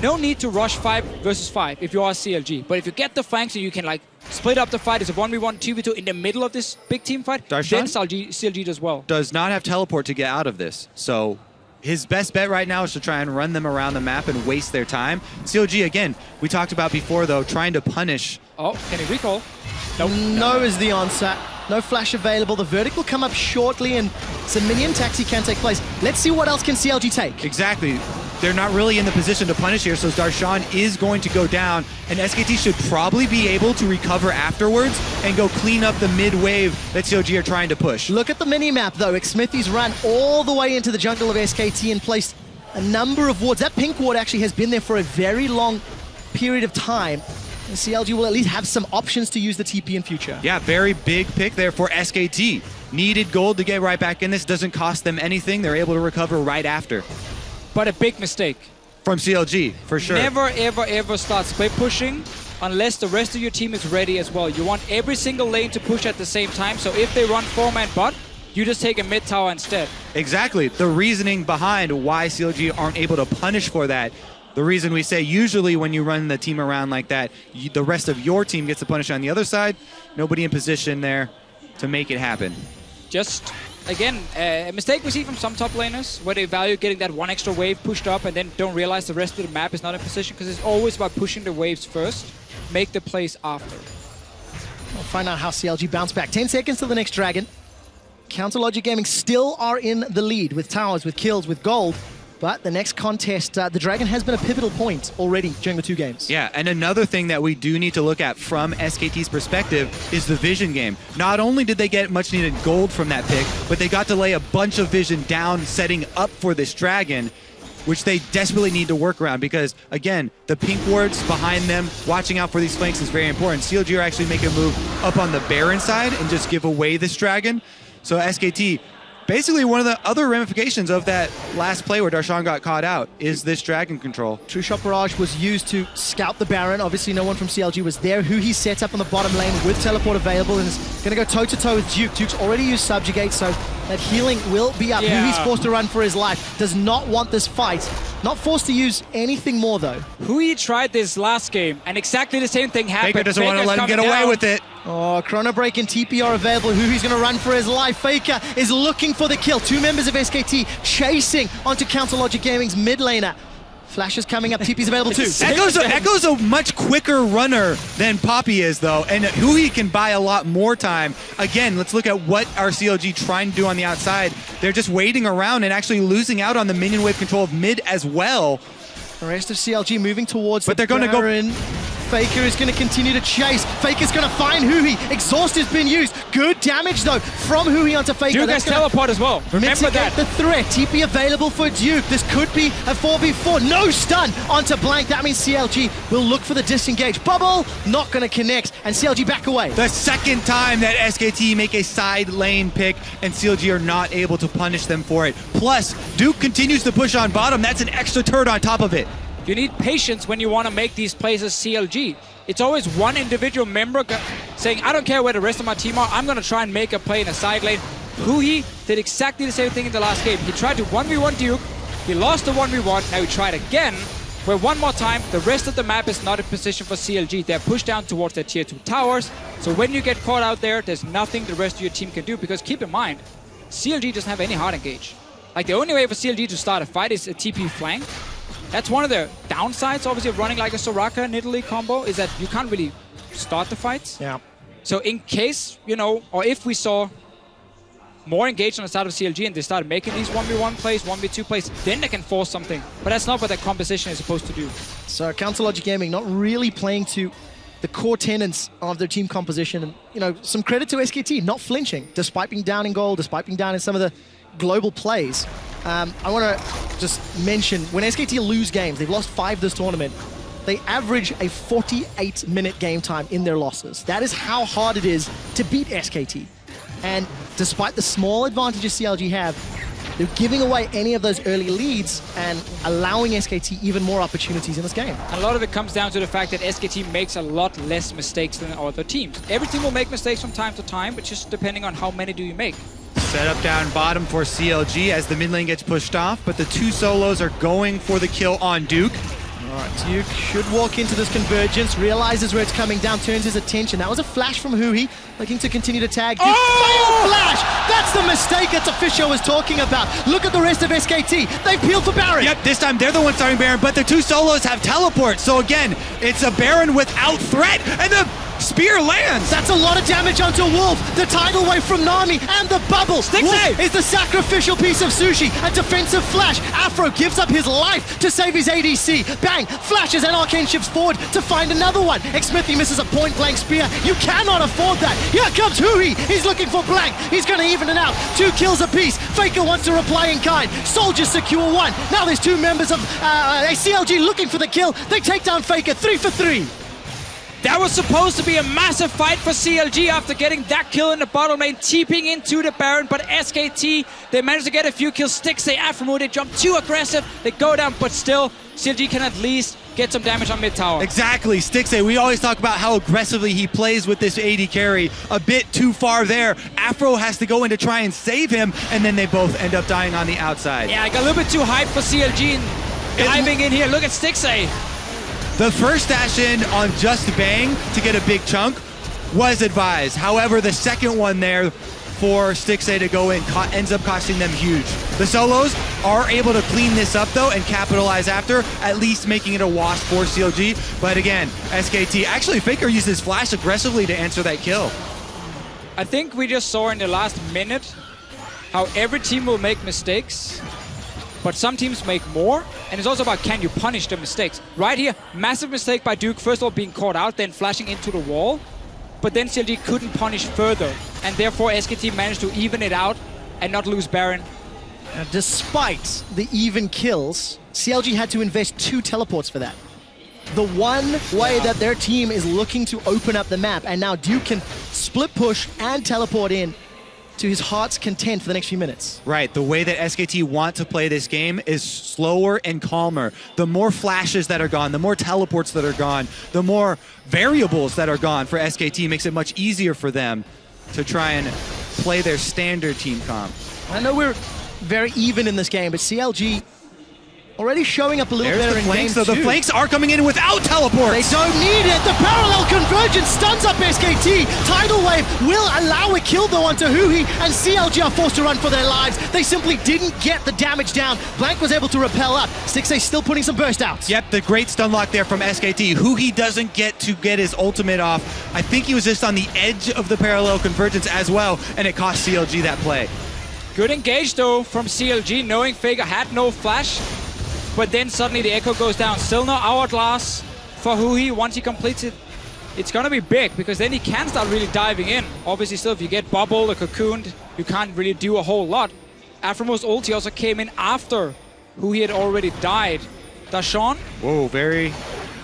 no need to rush 5 versus 5 if you are CLG. But if you get the flanks and you can like split up the fight as a 1v1, 2v2 in the middle of this big team fight, Darshan then CLG does well. Does not have teleport to get out of this. So his best bet right now is to try and run them around the map and waste their time. CLG, again, we talked about before though, trying to punish. Oh, can he recall? Nope. No is the answer. No flash available. The verdict will come up shortly, and some minion taxi can take place. Let's see what else can CLG take. Exactly. They're not really in the position to punish here, so Darshan is going to go down, and SKT should probably be able to recover afterwards and go clean up the mid wave that CLG are trying to push. Look at the mini-map, though. Smithy's run all the way into the jungle of SKT and placed a number of wards. That pink ward actually has been there for a very long period of time. And CLG will at least have some options to use the TP in future. Yeah, very big pick there for SKT. Needed gold to get right back in this. Doesn't cost them anything. They're able to recover right after. But a big mistake. From CLG, for sure. Never, ever, ever start split pushing unless the rest of your team is ready as well. You want every single lane to push at the same time, so if they run 4-man bot, you just take a mid tower instead. Exactly. The reasoning behind why CLG aren't able to punish for that. The reason we say usually when you run the team around like that, the rest of your team gets to punish on the other side. Nobody in position there to make it happen. Just, again, a mistake we see from some top laners where they value getting that one extra wave pushed up and then don't realize the rest of the map is not in position, because it's always about pushing the waves first, make the plays after. We'll find out how CLG bounce back. 10 seconds till the next dragon. CLG Gaming still are in the lead with towers, with kills, with gold. But the next contest, the Dragon has been a pivotal point already during the 2 games. Yeah, and another thing that we do need to look at from SKT's perspective is the vision game. Not only did they get much needed gold from that pick, but they got to lay a bunch of vision down setting up for this Dragon, which they desperately need to work around because, again, the pink wards behind them, watching out for these flanks is very important. CLG are actually making a move up on the Baron side and just give away this Dragon. So SKT, basically, one of the other ramifications of that last play where Darshan got caught out is this Dragon control. True Shot Barrage was used to scout the Baron. Obviously, no one from CLG was there. He set up on the bottom lane with teleport available and is going to go toe-to-toe with Duke. Duke's already used Subjugate, so that healing will be up. Yeah. He's forced to run for his life. Does not want this fight. Not forced to use anything more, though. Hui tried this last game, and exactly the same thing happened. Faker doesn't want to let him get away with it. Oh, Chrono Break and TP are available. He's going to run for his life. Faker is looking for the kill. 2 members of SKT chasing onto CLG Gaming's mid laner. Flash is coming up. TP's available too. Echo's a much quicker runner than Poppy is, though, and Hui can buy a lot more time. Again, let's look at what our CLG trying to do on the outside. They're just waiting around and actually losing out on the minion wave control of mid as well. The rest of CLG moving towards but they're going to go. Faker is going to continue to chase. Faker's going to find Hui. Exhaust has been used. Good damage, though, from Hui onto Faker. Duke has teleport as well. Remember that. The threat. TP available for Duke. This could be a 4v4. No stun onto Blank. That means CLG will look for the disengage. Bubble, not going to connect, and CLG back away. The second time that SKT make a side lane pick, and CLG are not able to punish them for it. Plus, Duke continues to push on bottom. That's an extra turret on top of it. You need patience when you want to make these plays as CLG. It's always one individual member saying, I don't care where the rest of my team are, I'm going to try and make a play in a side lane. Hui did exactly the same thing in the last game. He tried to 1v1 Duke, he lost the 1v1, now he tried again, where one more time, the rest of the map is not in position for CLG. They're pushed down towards their tier 2 towers, so when you get caught out there, there's nothing the rest of your team can do, because keep in mind, CLG doesn't have any hard engage. Like, the only way for CLG to start a fight is a TP flank. That's one of the downsides, obviously, of running like a Soraka and Italy combo, is that you can't really start the fights. Yeah. So in case, you know, or if we saw more engaged on the side of CLG and they started making these 1v1 plays, 1v2 plays, then they can force something. But that's not what their composition is supposed to do. So CLG Gaming not really playing to the core tenets of their team composition. And, you know, some credit to SKT, not flinching, despite being down in gold, despite being down in some of the global plays. I want to just mention, when SKT lose games, they've lost 5 this tournament, they average a 48-minute game time in their losses. That is how hard it is to beat SKT. And despite the small advantages CLG have, they're giving away any of those early leads and allowing SKT even more opportunities in this game. And a lot of it comes down to the fact that SKT makes a lot less mistakes than other teams. Every team will make mistakes from time to time, but just depending on how many do you make. Set up down bottom for CLG as the mid lane gets pushed off, but the 2 solos are going for the kill on Duke. All right, Duke should walk into this convergence, realizes where it's coming down, turns his attention. That was a flash from Hui, looking to continue to tag. Duke failed flash! That's the mistake that Official was talking about. Look at the rest of SKT. They peeled for Baron. Yep, this time they're the ones starting Baron, but the 2 solos have teleport. So again, it's a Baron without threat, and the spear lands. That's a lot of damage onto Wolf. The tidal wave from Nami and the bubbles. Wolf is the sacrificial piece of sushi. A defensive flash. Afro gives up his life to save his ADC. Bang! Flashes and Arcane shifts forward to find another one. Xmithy misses a point-blank spear. You cannot afford that. Here comes Hui. He's looking for Blank. He's going to even it out. 2 kills apiece. Faker wants to reply in kind. Soldiers secure 1. Now there's 2 members of CLG looking for the kill. They take down Faker 3 for 3. That was supposed to be a massive fight for CLG after getting that kill in the bottom lane, TPing into the Baron, but SKT, they managed to get a few kills. Stixxay, Afromu, they jump too aggressive, they go down, but still, CLG can at least get some damage on mid tower. Exactly, Stixxay, we always talk about how aggressively he plays with this AD carry. A bit too far there. Afro has to go in to try and save him, and then they both end up dying on the outside. Yeah, I got a little bit too hyped for CLG diving in here. Look at Stixxay. The first dash in on just Bang to get a big chunk was advised. However, the second one there for Stixxay to go in ends up costing them huge. The solos are able to clean this up though and capitalize after, at least making it a wash for CLG. But again, SKT, actually Faker uses flash aggressively to answer that kill. I think we just saw in the last minute how every team will make mistakes, but some teams make more, and it's also about can you punish the mistakes. Right here, massive mistake by Duke, first of all being caught out, then flashing into the wall, but then CLG couldn't punish further, and therefore SKT managed to even it out and not lose Baron. Despite the even kills, CLG had to invest 2 teleports for that. The one way that their team is looking to open up the map, and now Duke can split push and teleport in to his heart's content for the next few minutes. Right, the way that SKT want to play this game is slower and calmer. The more flashes that are gone, the more teleports that are gone, the more variables that are gone for SKT makes it much easier for them to try and play their standard team comp. I know we're very even in this game, but CLG already showing up a little There's better the in flanks, game though. The two. flanks are coming in without teleports. They don't need it. The parallel convergence stuns up SKT. Tidal Wave will allow a kill though onto Huhi, and CLG are forced to run for their lives. They simply didn't get the damage down. Blank was able to repel up. Stixxay still putting some burst outs. Yep, the great stun lock there from SKT. Huhi doesn't get to get his ultimate off. I think he was just on the edge of the parallel convergence as well, and it cost CLG that play. Good engage though from CLG, knowing Faker had no flash. But then suddenly the Echo goes down. Still no hourglass for Huhi. Once he completes it, it's going to be big because then he can start really diving in. Obviously still if you get bubbled or cocooned, you can't really do a whole lot. Aphromo's ulti also came in after Huhi had already died. Darshan? Whoa, very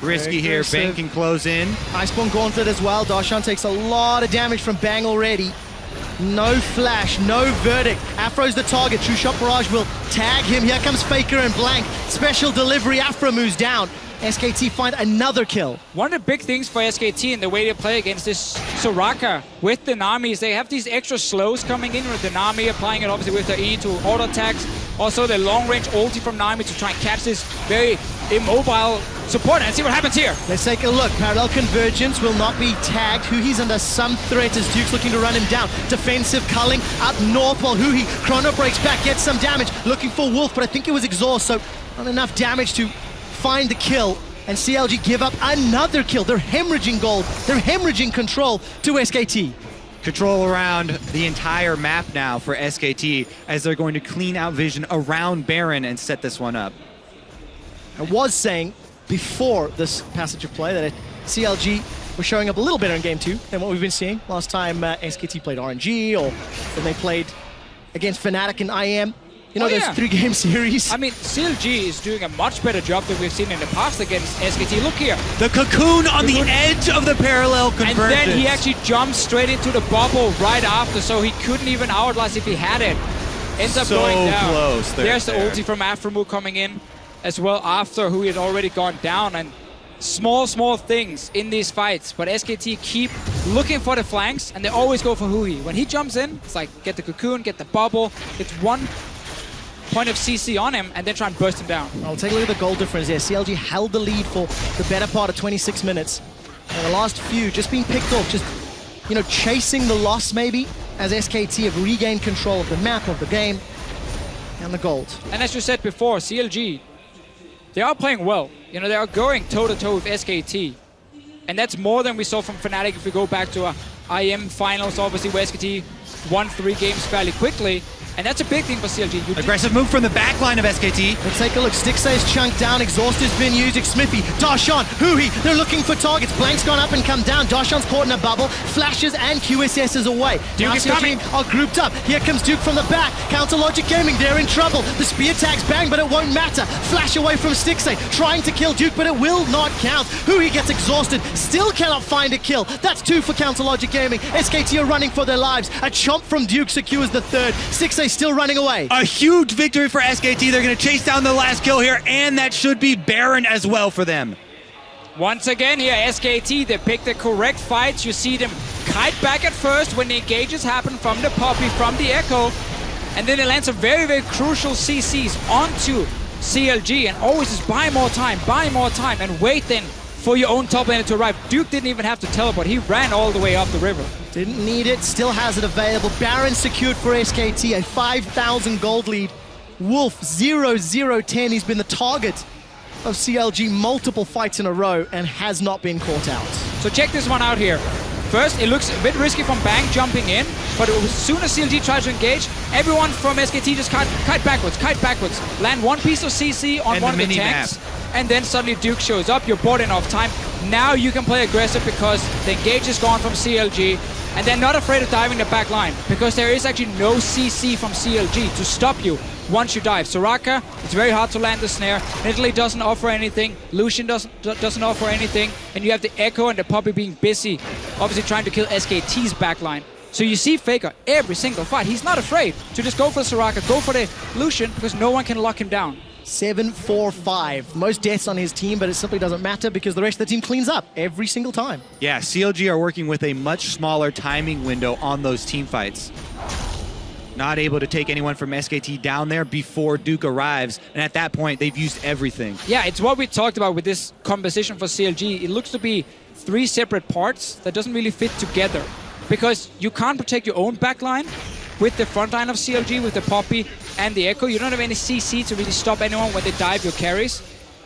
risky here. aggressive. Bang can close in. Iceborne Gauntlet as well. Darshan takes a lot of damage from Bang already. No flash, no verdict. Afro's the target. True Shot Barrage will tag him. Here comes Faker and Blank. Special delivery. Afro moves down. SKT find another kill. One of the big things for SKT in the way they play against this Soraka with the Nami is they have these extra slows coming in with the Nami, applying it obviously with the E to auto attacks. Also the long range ulti from Nami to try and catch this very immobile support, and see what happens here. Let's take a look. Parallel convergence will not be tagged. Huhi's under some threat as Duke's looking to run him down. Defensive culling up north while Huhi chrono breaks back, gets some damage. Looking for Wolf, but I think it was exhaust, so not enough damage to find the kill. And CLG give up another kill. They're hemorrhaging gold. They're hemorrhaging control to SKT. Control around the entire map now for SKT as they're going to clean out vision around Baron and set this one up. I was saying before this passage of play that CLG was showing up a little better in game 2 than what we've been seeing. Last time SKT played RNG or when they played against Fnatic and IM. You know, Oh, those yeah. 3-game series. I mean, CLG is doing a much better job than we've seen in the past against SKT. Look here. The cocoon on the edge of the parallel convergence. And then he actually jumps straight into the bubble right after, so he couldn't even outlast if he had it. Ends up So going down. close There's the there. ulti from Aphromo coming in as well after who had already gone down. And small things in these fights, but SKT keep looking for the flanks, and they always go for Huhi. When he jumps in, it's like, get the cocoon, get the bubble. It's one point of CC on him, and then try and burst him down. I'll take a look at the goal difference here. CLG held the lead for the better part of 26 minutes. And the last few just being picked off, just, you know, chasing the loss maybe, as SKT have regained control of the map, of the game, and the gold. And as you said before, CLG, they are playing well. You know, they are going toe-to-toe with SKT. And that's more than we saw from Fnatic if we go back to IM finals, obviously, where SKT won 3 games fairly quickly. And that's a big thing for CLG. Aggressive move from the back line of SKT. Let's take a look. Stixxay's chunked down. Exhaust has been used. Smithy, Darshan, Huhi, they're looking for targets. Blank's gone up and come down. Darshan's caught in a bubble. Flashes and QSS's away. Duke now is CLG coming. are grouped up. Here comes Duke from the back. Counter Logic Gaming, they're in trouble. The spear tags bang, but it won't matter. Flash away from Stixxay, trying to kill Duke, but it will not count. Huhi gets exhausted, still cannot find a kill. That's 2 for Counter Logic Gaming. SKT are running for their lives. A chomp from Duke secures the 3rd. Stixxay still running away. A huge victory for SKT. They're going to chase down the last kill here, and that should be Baron as well for them. Once again here, SKT, they pick the correct fights. You see them kite back at first when the engages happen from the Poppy, from the Echo. And then they land some very crucial CCs onto CLG and always just buy more time, and wait then for your own top laner to arrive. Duke didn't even have to teleport. He ran all the way up the river. Didn't need it, still has it available. Baron secured for SKT, a 5,000 gold lead. Wolf 0-0-10, he's been the target of CLG multiple fights in a row and has not been caught out. So check this one out here. First, it looks a bit risky from Bang jumping in, but as soon as CLG tries to engage, everyone from SKT just kite backwards. Land one piece of CC on And one the of the mini tanks, and then suddenly Duke shows up. You're bought in off time. Now you can play aggressive because the engage is gone from CLG, and they're not afraid of diving the back line because there is actually no CC from CLG to stop you once you dive. Soraka, it's very hard to land the snare. Italy doesn't offer anything. Lucian doesn't offer anything. And you have the Echo and the Poppy being busy, obviously trying to kill SKT's backline. So you see Faker every single fight. He's not afraid to just go for Soraka, go for the Lucian, because no one can lock him down. 7-4-5. Most deaths on his team, but it simply doesn't matter because the rest of the team cleans up every single time. Yeah, CLG are working with a much smaller timing window on those team fights. not able to take anyone from SKT down there before Duke arrives. And at that point, they've used everything. Yeah, it's what we talked about with this composition for CLG. It looks to be 3 separate parts that doesn't really fit together. Because you can't protect your own backline with the front line of CLG, with the Poppy and the Echo. You don't have any CC to really stop anyone when they dive your carries.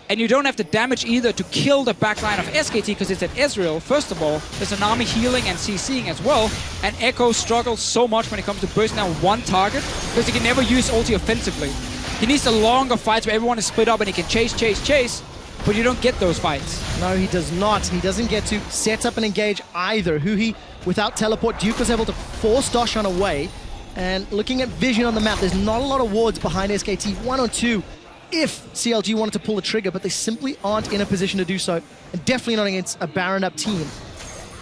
And you don't have the damage either to kill the backline of SKT because it's at Ezreal. First of all, there's an army healing and CCing as well. And Echo struggles so much when it comes to bursting down one target because he can never use ulti offensively. He needs the longer fights where everyone is split up and he can chase, but you don't get those fights. No, he does not. He doesn't get to set up and engage either. Without teleport, Duke was able to force Doshan away. And looking at vision on the map, there's not a lot of wards behind SKT. 1 or 2 if CLG wanted to pull the trigger, but they simply aren't in a position to do so. And definitely not against a Baron up team.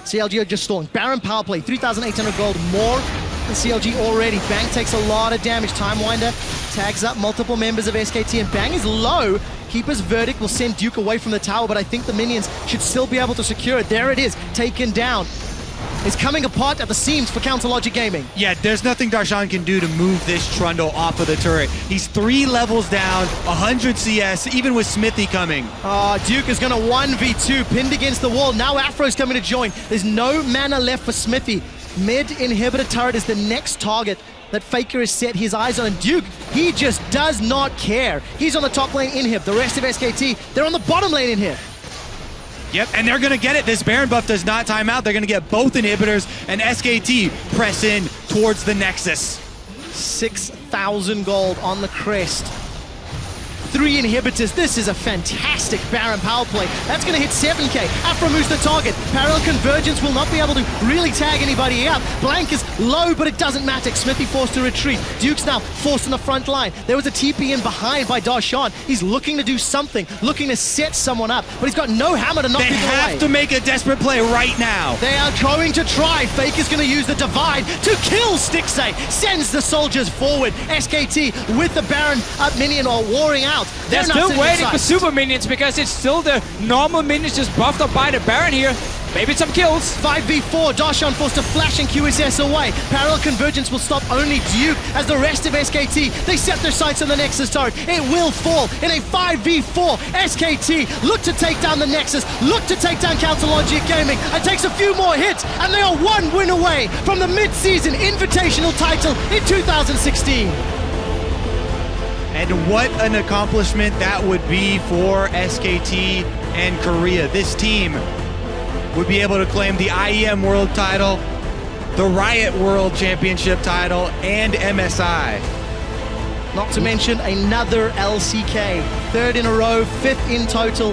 CLG are just stalling. Baron power play, 3,800 gold, more than CLG already. Bang takes a lot of damage. Timewinder tags up multiple members of SKT, and Bang is low. Keeper's Verdict will send Duke away from the tower, but I think the minions should still be able to secure it. There it is, taken down. It's coming apart at the seams for CLG Gaming. Yeah, there's nothing Darshan can do to move this Trundle off of the turret. He's 3 levels down, 100 CS, even with Smithy coming. Duke is going to 1v2, pinned against the wall. Now Afro's coming to join. There's no mana left for Smithy. Mid inhibitor turret is the next target that Faker has set his eyes on. And Duke, he just does not care. He's on the top lane inhib. The rest of SKT, they're on the bottom lane inhib. Yep, and they're going to get it. This Baron buff does not time out. They're going to get both inhibitors, and SKT press in towards the Nexus. 6,000 gold on the crest. 3 inhibitors. This is a fantastic Baron power play. That's going to hit 7k. Afro moves the target. Parallel Convergence will not be able to really tag anybody out. Blank is low, but it doesn't matter. Smithy forced to retreat. Duke's now forced in the front line. There was a TP in behind by Darshan. He's looking to do something, looking to set someone up, but he's got no hammer to knock people away. They have to make a desperate play right now. They are going to try. Fake is going to use the Divide to kill Stixxay. Sends the soldiers forward. SKT with the Baron up minion or warring out. They're still waiting for super minions because it's still the normal minions just buffed up by the Baron here. Maybe some kills. 5v4, Darshan forced to flash and QSS away. Parallel Convergence will stop only Duke as the rest of SKT, they set their sights on the Nexus turret. It will fall in a 5v4. SKT look to take down the Nexus, look to take down CLG Gaming, and takes a few more hits, and they are 1 win away from the mid-season Invitational title in 2016. And what an accomplishment that would be for SKT and Korea. This team would be able to claim the IEM World title, the Riot World Championship title, and MSI. Not to mention another LCK. 3rd in a row, 5th in total,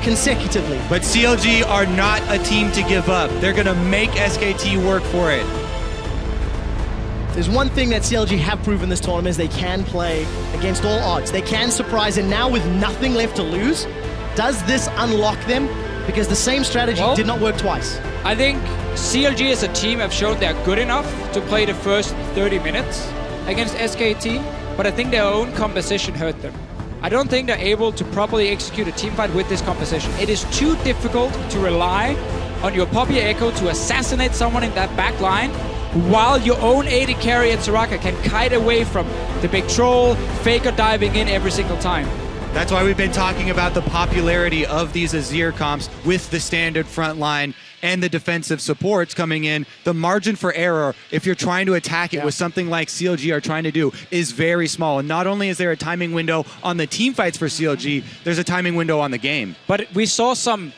consecutively. But CLG are not a team to give up. They're going to make SKT work for it. There's one thing that CLG have proven this tournament is they can play against all odds. They can surprise, and now with nothing left to lose, does this unlock them? Because the same strategy did not work twice. I think CLG as a team have shown they're good enough to play the first 30 minutes against SKT, but I think their own composition hurt them. I don't think they're able to properly execute a team fight with this composition. It is too difficult to rely on your Poppy Echo to assassinate someone in that back line, while your own AD carry and Soraka can kite away from the big troll, Faker diving in every single time. That's why we've been talking about the popularity of these Azir comps with the standard front line and the defensive supports coming in. The margin for error, if you're trying to attack it with something like CLG are trying to do, is very small. And not only is there a timing window on the team fights for CLG, there's a timing window on the game. But we saw some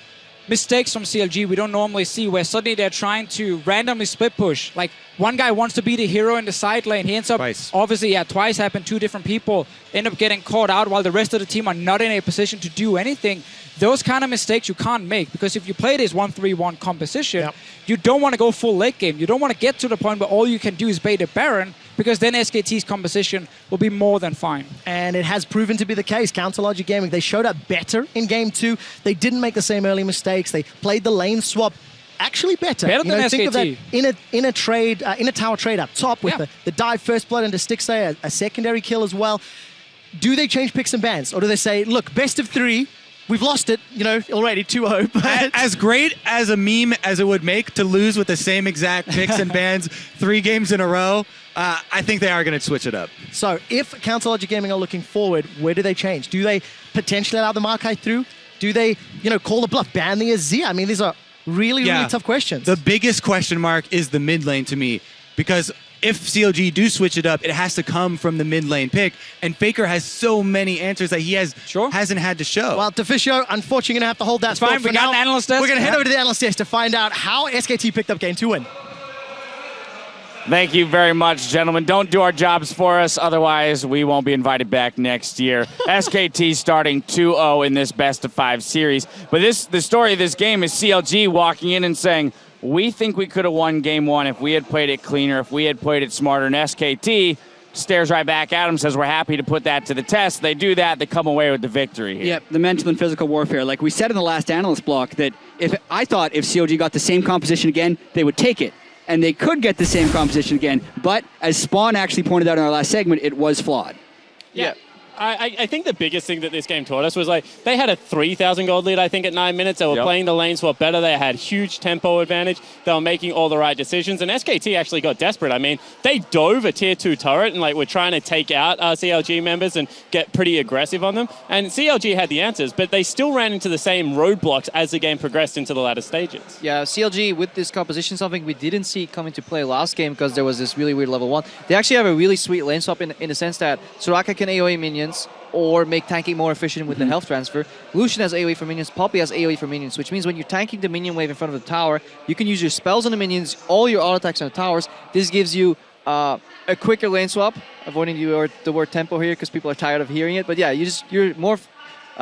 mistakes from CLG we don't normally see, where suddenly they're trying to randomly split push. Like, one guy wants to be the hero in the side lane. He ends up, obviously, twice happened, 2 different people end up getting caught out while the rest of the team are not in a position to do anything. Those kind of mistakes you can't make, because if you play this 1-3-1 composition, you don't want to go full late game. You don't want to get to the point where all you can do is bait a Baron, because then SKT's composition will be more than fine. And it has proven to be the case. CLG Gaming, they showed up better in Game 2. They didn't make the same early mistakes. They played the lane swap actually better. Better than SKT. Think of that in a tower trade up top with the dive first blood into Stixxay, a secondary kill as well. Do they change picks and bans? Or do they say, look, best of 3, we've lost it, already 2-0. But as great as a meme as it would make to lose with the same exact picks and bans 3 games in a row, I think they are going to switch it up. So if CounterLogic Gaming are looking forward, where do they change? Do they potentially allow the Maokai through? Do they, call the bluff, ban the Azir? I mean, these are really tough questions. The biggest question mark is the mid lane to me, because if CLG do switch it up, it has to come from the mid lane pick, and Faker has so many answers that he hasn't had to show. Well, Deficio, unfortunately, going to have to hold that spot fine, for we got now. an analyst desk. We're going to head over to the analyst desk to find out how SKT picked up game 2 win. Thank you very much, gentlemen. Don't do our jobs for us, otherwise we won't be invited back next year. SKT starting 2-0 in this best-of-5 series. But the story of this game is CLG walking in and saying, we think we could have won game 1 if we had played it cleaner, if we had played it smarter. And SKT stares right back at him, says we're happy to put that to the test. They do that, they come away with the victory here. Yep, the mental and physical warfare. Like we said in the last analyst block, that I thought if CLG got the same composition again, they would take it. And they could get the same composition again. But as Spawn actually pointed out in our last segment, it was flawed. Yeah. I think the biggest thing that this game taught us was they had a 3,000 gold lead, I think, at 9 minutes. They were playing the lane swap better. They had huge tempo advantage. They were making all the right decisions. And SKT actually got desperate. I mean, they dove a tier 2 turret and were trying to take out CLG members and get pretty aggressive on them. And CLG had the answers, but they still ran into the same roadblocks as the game progressed into the latter stages. Yeah, CLG with this composition, something we didn't see come into play last game because there was this really weird level 1. They actually have a really sweet lane swap in the sense that Soraka can AoE minions or make tanking more efficient with the health transfer. Lucian has AoE for minions, Poppy has AoE for minions, which means when you're tanking the minion wave in front of the tower, you can use your spells on the minions, all your auto attacks on the towers. This gives you a quicker lane swap, avoiding the word tempo here because people are tired of hearing it. But yeah, you're more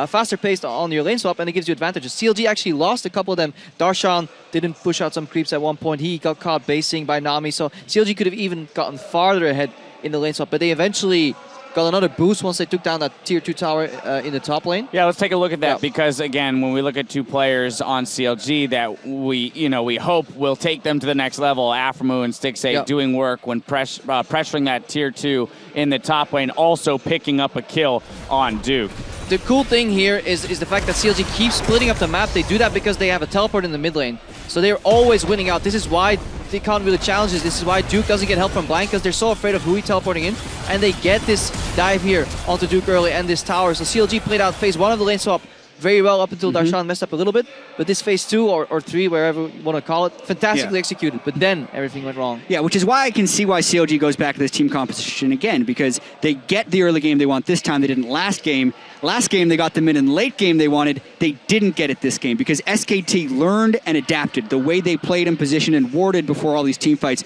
faster paced on your lane swap, and it gives you advantages. CLG actually lost a couple of them. Darshan didn't push out some creeps at one point. He got caught basing by Nami, so CLG could have even gotten farther ahead in the lane swap, but they eventually got another boost once they took down that tier 2 tower in the top lane. Yeah, let's take a look at that because, again, when we look at 2 players on CLG that we hope will take them to the next level, Aframu and Stixay doing work when pressuring that tier 2 in the top lane, also picking up a kill on Duke. The cool thing here is the fact that CLG keeps splitting up the map. They do that because they have a teleport in the mid lane. So they're always winning out. This is why they can't really challenge this. This is why Duke doesn't get help from Blank, because they're so afraid of Hui teleporting in. And they get this dive here onto Duke early and this tower. So CLG played out phase 1 of the lane swap very well up until Darshan messed up a little bit. But this phase 2 or 3, wherever you want to call it, fantastically executed. But then everything went wrong. Yeah, which is why I can see why CLG goes back to this team composition again, because they get the early game they want this time. They didn't last game. Last game, they got the mid and late game they wanted. They didn't get it this game because SKT learned and adapted the way they played in position and warded before all these team fights.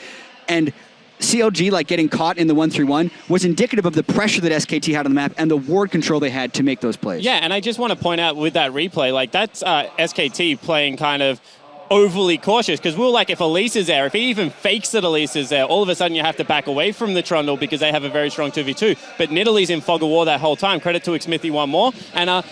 And CLG, getting caught in the 1-3-1, was indicative of the pressure that SKT had on the map and the ward control they had to make those plays. Yeah, and I just want to point out with that replay, that's SKT playing kind of overly cautious, because we're if Elise is there, if he even fakes that Elise is there, all of a sudden you have to back away from the Trundle because they have a very strong 2v2. But Nidalee's in fog of war that whole time. Credit to Xmithy one more. And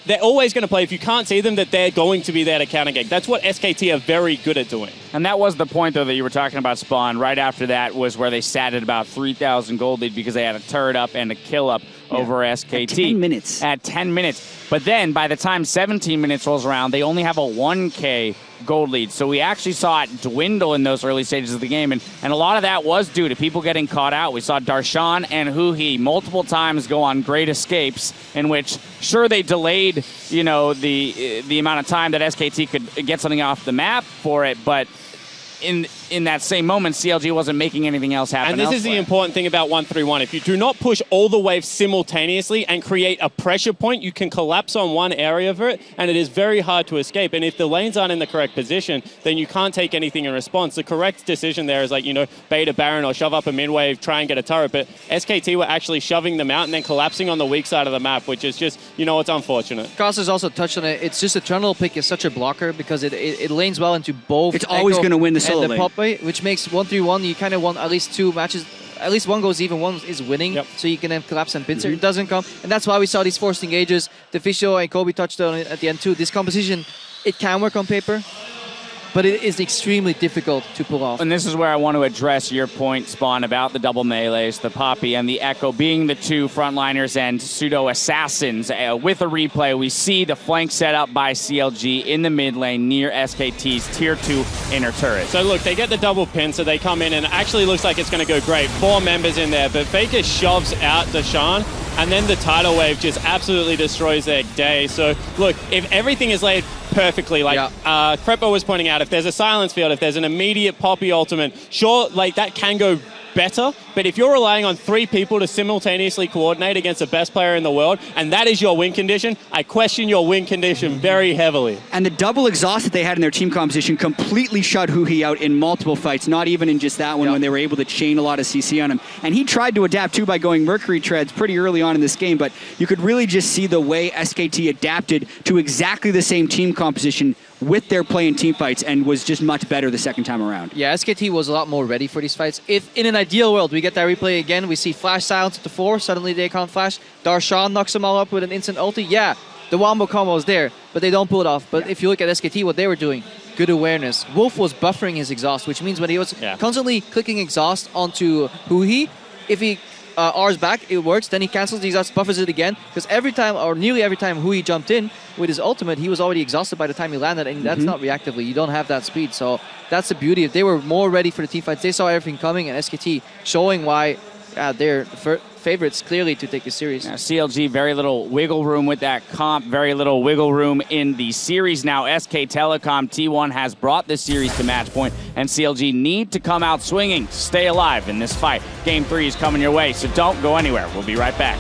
they're always going to play, if you can't see them, that they're going to be there to counter gank. That's what SKT are very good at doing. And that was the point, though, that you were talking about, Spawn. Right after that was where they sat at about 3,000 gold lead because they had a turret up and a kill up over SKT. At 10 minutes. At 10 minutes. But then, by the time 17 minutes rolls around, they only have a 1K gold lead. So we actually saw it dwindle in those early stages of the game. And a lot of that was due to people getting caught out. We saw Darshan and Huhi multiple times go on great escapes in which, sure, they delayed, the amount of time that SKT could get something off the map for it, but in that same moment, CLG wasn't making anything else happen. And this is the important thing about 1-3-1. If you do not push all the waves simultaneously and create a pressure point, you can collapse on one area of it, and it is very hard to escape. And if the lanes aren't in the correct position, then you can't take anything in response. The correct decision there is bait a Baron or shove up a mid wave, try and get a turret. But SKT were actually shoving them out and then collapsing on the weak side of the map, which is just, it's unfortunate. Costa's also touched on it. It's just a Trundle pick is such a blocker because it lanes well into both. It's always going to win the solo lane. Poppy, which makes 1-3-1, you kind of want at least 2 matches. At least one goes even, one is winning, so you can then collapse and pincer. It doesn't come, and that's why we saw these forced engages. Deficio and Kobe touched on it at the end too. This composition, it can work on paper, but it is extremely difficult to pull off. And this is where I want to address your point, Spawn, about the double melees, the Poppy and the Echo being the two frontliners and pseudo assassins. With a replay, we see the flank set up by CLG in the mid lane near SKT's tier 2 inner turret. So look, they get the double pin, so they come in and it actually looks like it's going to go great. 4 members in there, but Faker shoves out Darshan, and then the tidal wave just absolutely destroys their day. So look, if everything is laid perfectly, like Crepo was pointing out, if there's a silence field, if there's an immediate Poppy ultimate, sure, like that can go better, but if you're relying on 3 people to simultaneously coordinate against the best player in the world, and that is your win condition, I question your win condition very heavily. And the double exhaust that they had in their team composition completely shut Huhi out in multiple fights, not even in just that one when they were able to chain a lot of CC on him. And he tried to adapt too by going Mercury Treads pretty early on in this game, but you could really just see the way SKT adapted to exactly the same team composition with their play in team fights and was just much better the second time around. Yeah, SKT was a lot more ready for these fights. If in an ideal world we get that replay again, we see flash silence at the 4, suddenly they can't flash, Darshan knocks them all up with an instant ulti, yeah, the wombo combo is there, but they don't pull it off. But if you look at SKT, what they were doing, good awareness. Wolf was buffering his exhaust, which means when he was constantly clicking exhaust onto Huhi, if he R's back, it works, then he cancels the exhaust, buffers it again, because every time, or nearly every time Huhi jumped in with his ultimate, he was already exhausted by the time he landed, and that's not reactively. You don't have that speed, so that's the beauty. If they were more ready for the team fights, they saw everything coming, and SKT showing why they're favorites clearly to take the series. Now, CLG, very little wiggle room with that comp, very little wiggle room in the series. Now, SKTelecom T1 has brought this series to match point, and CLG need to come out swinging to stay alive in this fight. Game 3 is coming your way, so don't go anywhere. We'll be right back.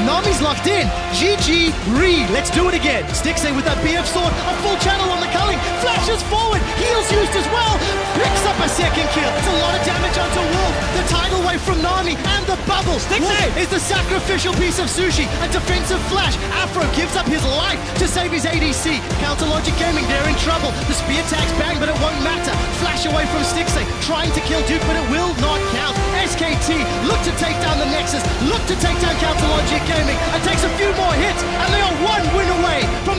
Nami's locked in. GG, Re. Let's do it again. Stixxay with that BF sword. A full channel on the culling. Flashes forward. Heals used as well. Picks up a second kill. It's a lot of damage onto Wolf. The tidal wave from Nami and the bubbles. Stixxay is the sacrificial piece of sushi. A defensive flash. Afro gives up his life to save his ADC. CLG Gaming, they're in trouble. The spear tags bang, but it won't matter. Flash away from Stixxay. Trying to kill Duke, but it will not count. SKT look to take down the Nexus. Look to take down CLG Gaming. It takes a few more hits, and they are 1 win away from